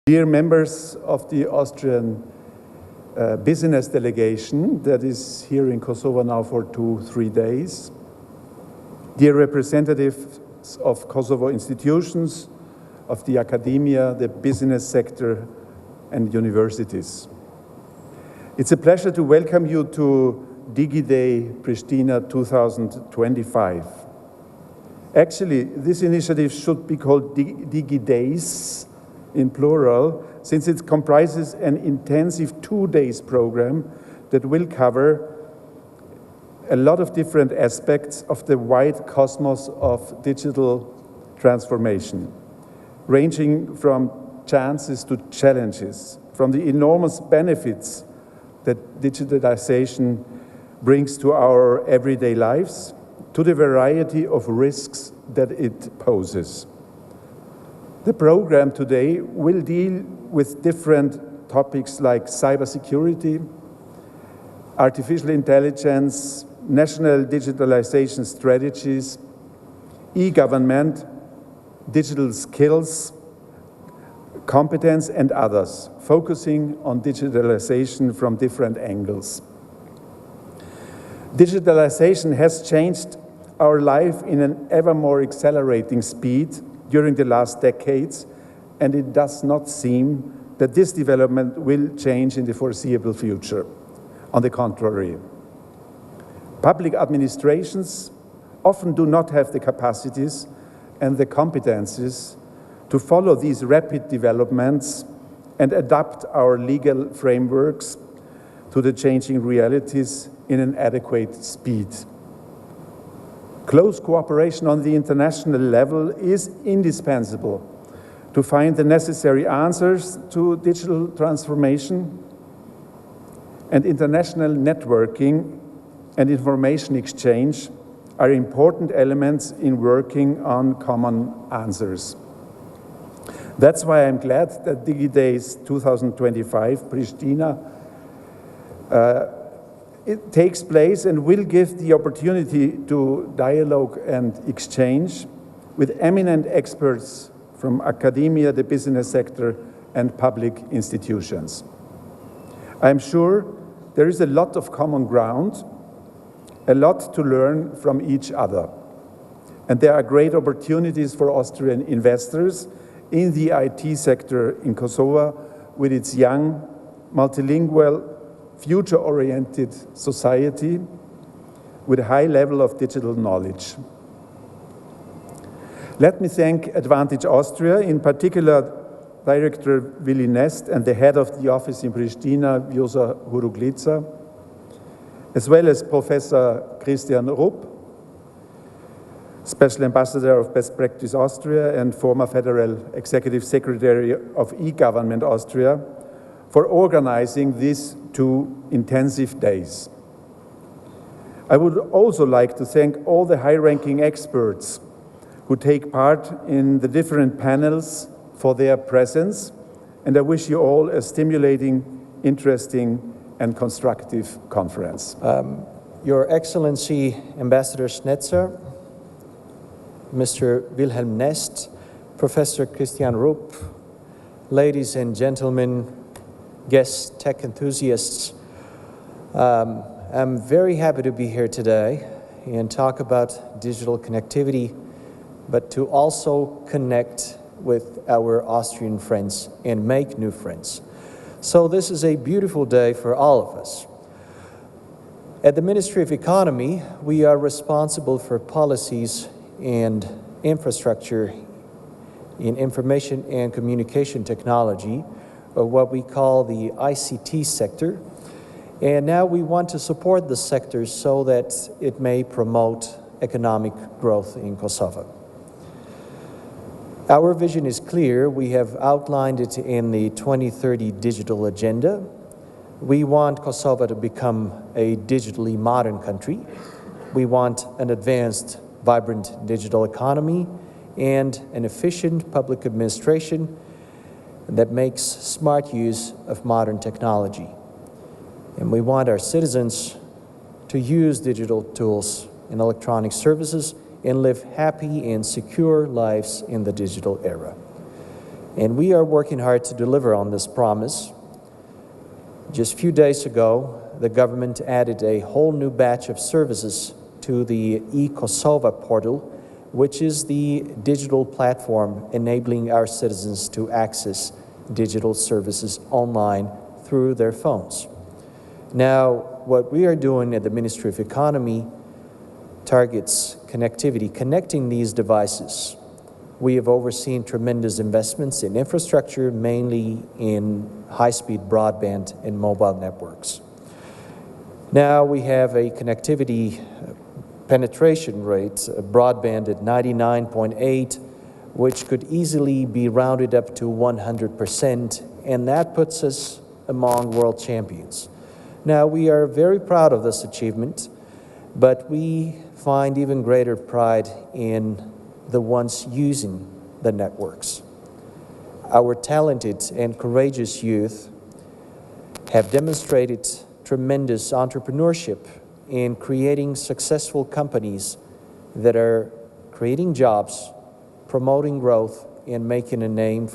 Dear members of the Austrian business delegation that is here in Kosovo now for 2-3 days, dear representatives of Kosovo institutions, of the academia, the business sector, and universities. It's a pleasure to welcome you to DigiDay Pristina 2025. Actually, this initiative should be called DigiDays in plural, since it comprises an intensive 2 days program that will cover a lot of different aspects of the wide cosmos of digital transformation, ranging from chances to challenges, from the enormous benefits that digitalization brings to our everyday lives, to the variety of risks that it poses. The program today will deal with different topics like cybersecurity, artificial intelligence, national digitalization strategies, e-government, digital skills, competence, and others, focusing on digitalization from different angles. Digitalization has changed our life in an ever more accelerating speed during the last decades, and it does not seem that this development will change in the foreseeable future. On the contrary, public administrations often do not have the capacities and the competencies to follow these rapid developments and adapt our legal frameworks to the changing realities in an adequate speed. Close cooperation on the international level is indispensable to find the necessary answers to digital transformation, and international networking and information exchange are important elements in working on common answers. That's why I'm glad that DigiDays 2025 Pristina it takes place and will give the opportunity to dialogue and exchange with eminent experts from academia, the business sector, and public institutions. I'm sure there is a lot of common ground, a lot to learn from each other. And there are great opportunities for Austrian investors in the IT sector in Kosovo with its young, multilingual, future-oriented society with a high level of digital knowledge. Let me thank Advantage Austria, in particular Director Willi Nest and the head of the office in Pristina, Vjosa Huruglica, as well as Professor Christian Rupp, Special Ambassador of Best Practice Austria and former Federal Executive Secretary of e-Government Austria, for organizing these 2 intensive days. I would also like to thank all the high-ranking experts who take part in the different panels for their presence, and I wish you all a stimulating, interesting, and constructive conference. Your Excellency, Ambassador Schnetzer, Mr. Wilhelm Nest, Professor Christian Rupp, ladies and gentlemen, guests, tech enthusiasts, I'm very happy to be here today and talk about digital connectivity, but to also connect with our Austrian friends and make new friends. So this is a beautiful day for all of us. At the Ministry of Economy, we are responsible for policies and infrastructure in information and communication technology, or what we call the ICT sector. And now we want to support the sector so that it may promote economic growth in Kosovo. Our vision is clear. We have outlined it in the 2030 digital agenda. We want Kosovo to become a digitally modern country. We want an advanced, vibrant digital economy and an efficient public administration that makes smart use of modern technology. And we want our citizens to use digital tools and electronic services and live happy and secure lives in the digital era. And we are working hard to deliver on this promise. Just a few days ago, the government added a whole new batch of services to the e-Kosova portal, which is the digital platform enabling our citizens to access digital services online through their phones. Now, what we are doing at the Ministry of Economy targets connectivity, connecting these devices. We have overseen tremendous investments in infrastructure, mainly in high-speed broadband and mobile networks. Now we have a connectivity penetration rate, broadband at 99.8, which could easily be rounded up to 100%, and that puts us among world champions. Now, we are very proud of this achievement, but we find even greater pride in the ones using the networks. Our talented and courageous youth have demonstrated tremendous entrepreneurship in creating successful companies that are creating jobs, promoting growth, and making a name